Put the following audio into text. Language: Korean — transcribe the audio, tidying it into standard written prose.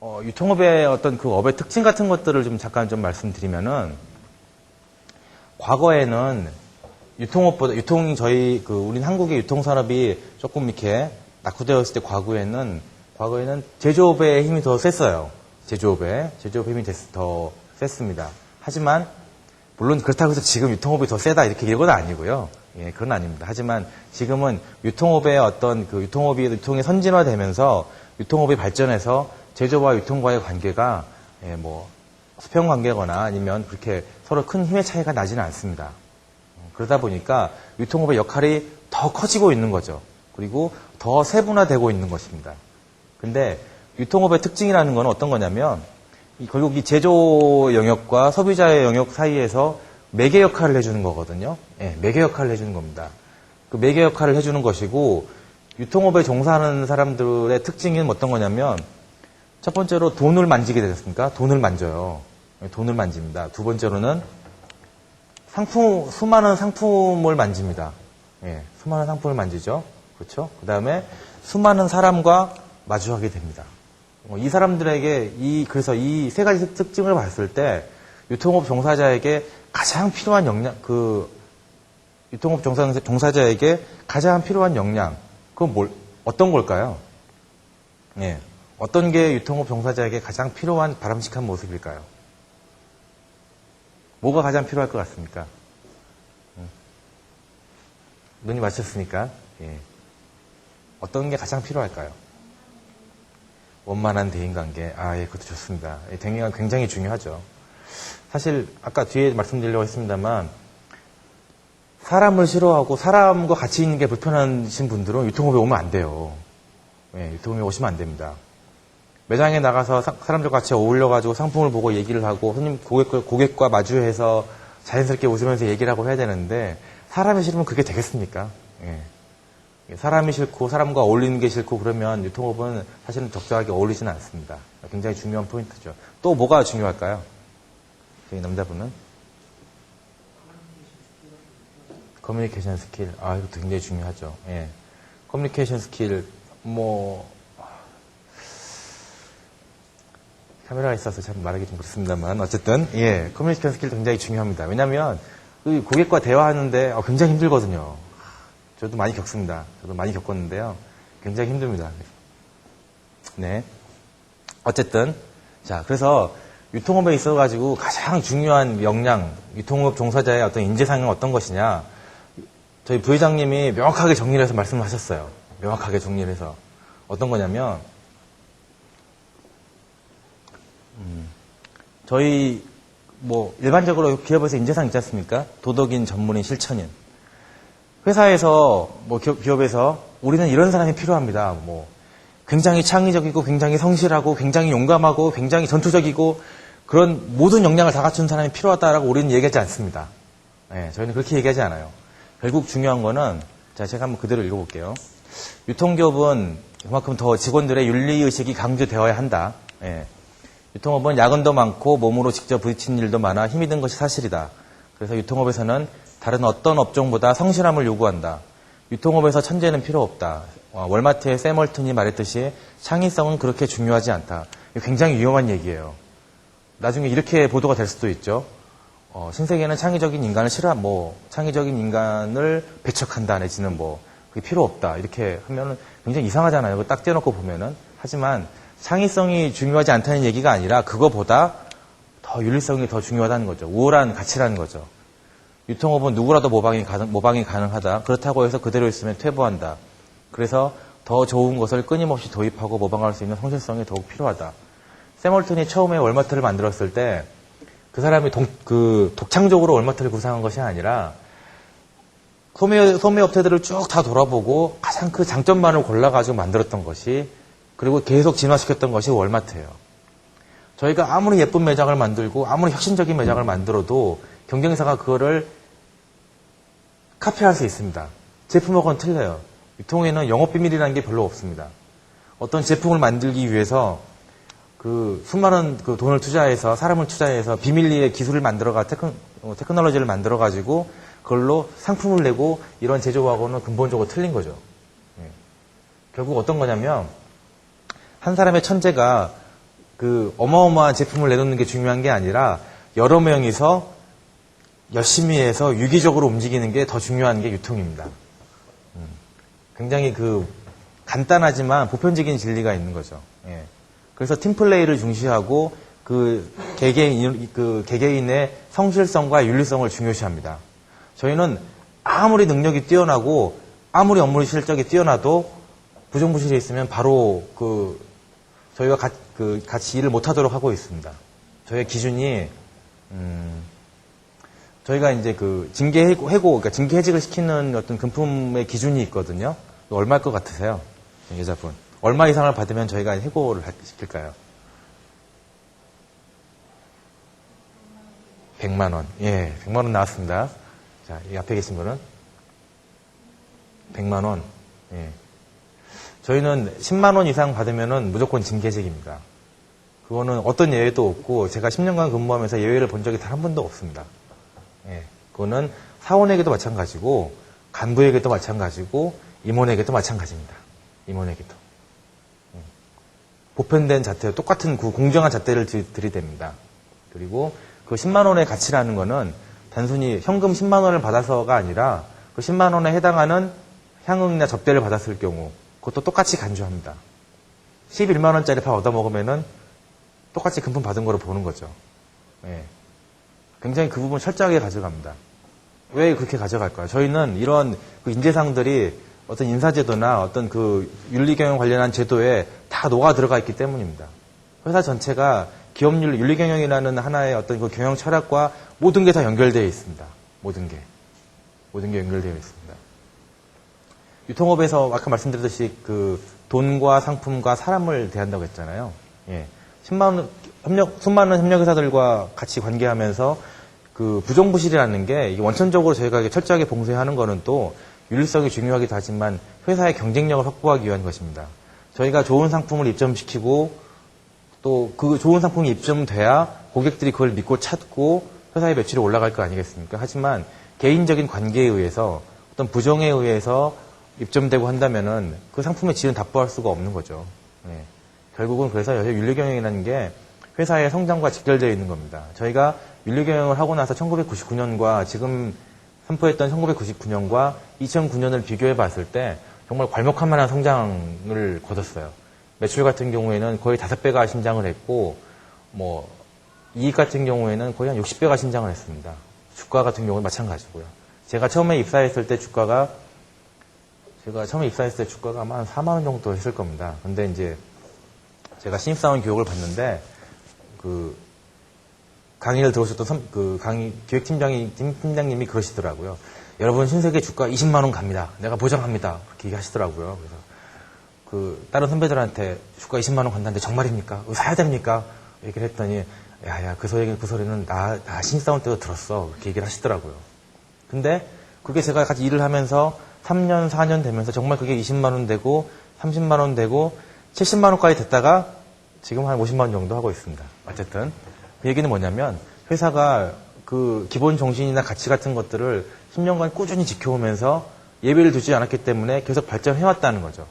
유통업의 어떤 그 업의 특징 같은 것들을 좀 잠깐 좀 말씀드리면은, 과거에는 유통업보다, 우린 한국의 유통산업이 조금 이렇게 낙후되었을 때 과거에는 제조업의 힘이 더 셌어요. 제조업의 힘이 더 셌습니다. 하지만, 물론 그렇다고 해서 지금 유통업이 더 세다 이렇게 이건 아니고요. 예, 그건 아닙니다. 하지만 지금은 유통업의 유통이 선진화되면서 유통업이 발전해서 제조업과 유통과의 관계가 수평 관계거나 아니면 그렇게 서로 큰 힘의 차이가 나지는 않습니다. 그러다 보니까 유통업의 역할이 더 커지고 있는 거죠. 그리고 더 세분화되고 있는 것입니다. 근데 유통업의 특징이라는 건 어떤 거냐면 결국 이 제조 영역과 소비자의 영역 사이에서 매개 역할을 해주는 거거든요. 예, 매개 역할을 해주는 겁니다. 그 매개 역할을 해주는 것이고 유통업에 종사하는 사람들의 특징은 어떤 거냐면 첫 번째로 돈을 만지게 되셨습니까? 돈을 만져요. 돈을 만집니다. 두 번째로는 수많은 상품을 만집니다. 예, 수많은 상품을 만지죠. 그렇죠? 그 다음에 수많은 사람과 마주하게 됩니다. 이 사람들에게 그래서 이 세 가지 특징을 봤을 때 유통업 종사자에게 가장 필요한 유통업 종사자에게 가장 필요한 역량, 그건 어떤 걸까요? 예. 어떤 게 유통업 종사자에게 가장 필요한 바람직한 모습일까요? 뭐가 가장 필요할 것 같습니까? 눈이 맞췄으니까. 예. 어떤 게 가장 필요할까요? 원만한 대인관계. 예, 그것도 좋습니다. 대인관계 굉장히 중요하죠. 사실 아까 뒤에 말씀드리려고 했습니다만 사람을 싫어하고 사람과 같이 있는 게 불편하신 분들은 유통업에 오면 안 돼요. 예, 유통업에 오시면 안 됩니다. 매장에 나가서 사람들과 같이 어울려가지고 상품을 보고 얘기를 하고 고객과 마주해서 자연스럽게 웃으면서 얘기를 하고 해야 되는데 사람이 싫으면 그게 되겠습니까? 예. 사람이 싫고 사람과 어울리는 게 싫고 그러면 유통업은 사실은 적절하게 어울리지는 않습니다. 굉장히 중요한 포인트죠. 또 뭐가 중요할까요? 저희 남자분은? 커뮤니케이션 스킬. 이것도 굉장히 중요하죠. 예. 커뮤니케이션 스킬, 카메라가 있어서 참 말하기 좀 그렇습니다만, 어쨌든, 예. 커뮤니케이션 스킬 굉장히 중요합니다. 왜냐면, 고객과 대화하는데 굉장히 힘들거든요. 저도 많이 겪습니다. 저도 많이 겪었는데요. 굉장히 힘듭니다. 네. 어쨌든, 그래서, 유통업에 있어가지고 가장 중요한 역량, 유통업 종사자의 어떤 인재상은 어떤 것이냐. 저희 부회장님이 명확하게 정리를 해서 말씀을 하셨어요. 명확하게 정리를 해서. 어떤 거냐면, 저희, 일반적으로 기업에서 인재상 있지 않습니까? 도덕인, 전문인, 실천인. 회사에서, 기업에서 우리는 이런 사람이 필요합니다. 굉장히 창의적이고, 굉장히 성실하고, 굉장히 용감하고, 굉장히 전투적이고, 그런 모든 역량을 다 갖춘 사람이 필요하다라고 우리는 얘기하지 않습니다. 네, 저희는 그렇게 얘기하지 않아요. 결국 중요한 거는, 제가 한번 그대로 읽어볼게요. 유통기업은 그만큼 더 직원들의 윤리의식이 강조되어야 한다. 예. 유통업은 야근도 많고 몸으로 직접 부딪히는 일도 많아 힘이 든 것이 사실이다. 그래서 유통업에서는 다른 어떤 업종보다 성실함을 요구한다. 유통업에서 천재는 필요 없다. 월마트의 샘 월튼이 말했듯이 창의성은 그렇게 중요하지 않다. 굉장히 위험한 얘기예요. 나중에 이렇게 보도가 될 수도 있죠. 신세계는 창의적인 인간을 창의적인 인간을 배척한다 내지는 그게 필요 없다. 이렇게 하면은 굉장히 이상하잖아요. 딱 떼놓고 보면은. 하지만 창의성이 중요하지 않다는 얘기가 아니라 그거보다 더 윤리성이 더 중요하다는 거죠. 우월한 가치라는 거죠. 유통업은 누구라도 모방이 가능하다. 그렇다고 해서 그대로 있으면 퇴보한다. 그래서 더 좋은 것을 끊임없이 도입하고 모방할 수 있는 성실성이 더욱 필요하다. 샘 월튼이 처음에 월마트를 만들었을 때 그 사람이 독창적으로 월마트를 구상한 것이 아니라 소매업체들을 쭉 다 돌아보고 가장 그 장점만을 골라가지고 만들었던 것이 그리고 계속 진화시켰던 것이 월마트예요. 저희가 아무리 예쁜 매장을 만들고 아무리 혁신적인 매장을 만들어도 경쟁사가 그거를 카피할 수 있습니다. 제품하고는 틀려요. 유통에는 영업비밀이라는 게 별로 없습니다. 어떤 제품을 만들기 위해서 수많은 돈을 투자해서 사람을 투자해서 비밀리에 기술을 테크놀로지를 만들어가지고 그걸로 상품을 내고 이런 제조하고는 근본적으로 틀린 거죠. 예. 결국 어떤 거냐면 한 사람의 천재가 그 어마어마한 제품을 내놓는 게 중요한 게 아니라 여러 명이서 열심히 해서 유기적으로 움직이는 게 더 중요한 게 유통입니다. 굉장히 그 간단하지만 보편적인 진리가 있는 거죠. 예. 그래서 팀플레이를 중시하고 그 개개인의 성실성과 윤리성을 중요시합니다. 저희는 아무리 능력이 뛰어나고 아무리 업무 실적이 뛰어나도 부정부실이 있으면 바로 저희가 같이 일을 못하도록 하고 있습니다. 저희의 기준이 저희가 이제 그 징계 해고, 그러니까 징계 해직을 시키는 어떤 금품의 기준이 있거든요. 얼마일 것 같으세요? 여자분. 얼마 이상을 받으면 저희가 해고를 시킬까요? 100만 원. 예, 100만 원 나왔습니다. 자, 이 앞에 계신 분은 100만 원. 예. 저희는 10만 원 이상 받으면은 무조건 징계직입니다. 그거는 어떤 예외도 없고 제가 10년간 근무하면서 예외를 본 적이 단 한 번도 없습니다. 예. 그거는 사원에게도 마찬가지고 간부에게도 마찬가지고 임원에게도 마찬가지입니다. 임원에게도. 보편된 잣대, 똑같은 공정한 잣대를 들이댑니다. 그리고 그 10만 원의 가치라는 거는 단순히 현금 10만 원을 받아서가 아니라 그 10만 원에 해당하는 향응이나 접대를 받았을 경우 그것도 똑같이 간주합니다. 11만 원짜리 밥 얻어먹으면은 똑같이 금품 받은 거로 보는 거죠. 예. 굉장히 그 부분 철저하게 가져갑니다. 왜 그렇게 가져갈까요? 저희는 이런 그 인재상들이 어떤 인사제도나 어떤 그 윤리경영 관련한 제도에 다 녹아 들어가 있기 때문입니다. 회사 전체가 기업윤리, 윤리경영이라는 하나의 어떤 그 경영 철학과 모든 게 다 연결되어 있습니다. 모든 게 연결되어 있습니다. 유통업에서 아까 말씀드렸듯이 그 돈과 상품과 사람을 대한다고 했잖아요. 예. 수많은 협력회사들과 같이 관계하면서 그 부정부실이라는 게 원천적으로 저희가 철저하게 봉쇄하는 거는 또 윤리성이 중요하기도 하지만 회사의 경쟁력을 확보하기 위한 것입니다. 저희가 좋은 상품을 입점시키고 또 그 좋은 상품이 입점돼야 고객들이 그걸 믿고 찾고 회사의 매출이 올라갈 거 아니겠습니까? 하지만 개인적인 관계에 의해서 어떤 부정에 의해서 입점되고 한다면은 그 상품의 질은 답보할 수가 없는 거죠. 네. 결국은 그래서 윤리경영이라는 게 회사의 성장과 직결되어 있는 겁니다. 저희가 윤리경영을 하고 나서 1999년과 지금 선포했던 1999년과 2009년을 비교해 봤을 때 정말 괄목할 만한 성장을 거뒀어요. 매출 같은 경우에는 거의 5배가 신장을 했고, 이익 같은 경우에는 거의 한 60배가 신장을 했습니다. 주가 같은 경우는 마찬가지고요. 제가 처음에 입사했을 때 주가가 아마 한 4만 원 정도 했을 겁니다. 근데 이제 제가 신입사원 교육을 받는데 강의를 들어오셨던 기획팀장님이 그러시더라고요. 여러분 신세계 주가 20만 원 갑니다. 내가 보장합니다. 그렇게 얘기하시더라고요. 그래서 다른 선배들한테 주가 20만 원 간다는데 정말입니까? 사야 됩니까? 얘기를 했더니 야야 그 소리는 나 신입사원 때도 들었어. 그렇게 얘기를 하시더라고요. 근데 그게 제가 같이 일을 하면서 3년, 4년 되면서 정말 그게 20만 원 되고 30만 원 되고 70만 원까지 됐다가 지금 한 50만 원 정도 하고 있습니다. 어쨌든 그 얘기는 뭐냐면 회사가 그 기본 정신이나 가치 같은 것들을 10년간 꾸준히 지켜오면서 예외를 두지 않았기 때문에 계속 발전해왔다는 거죠.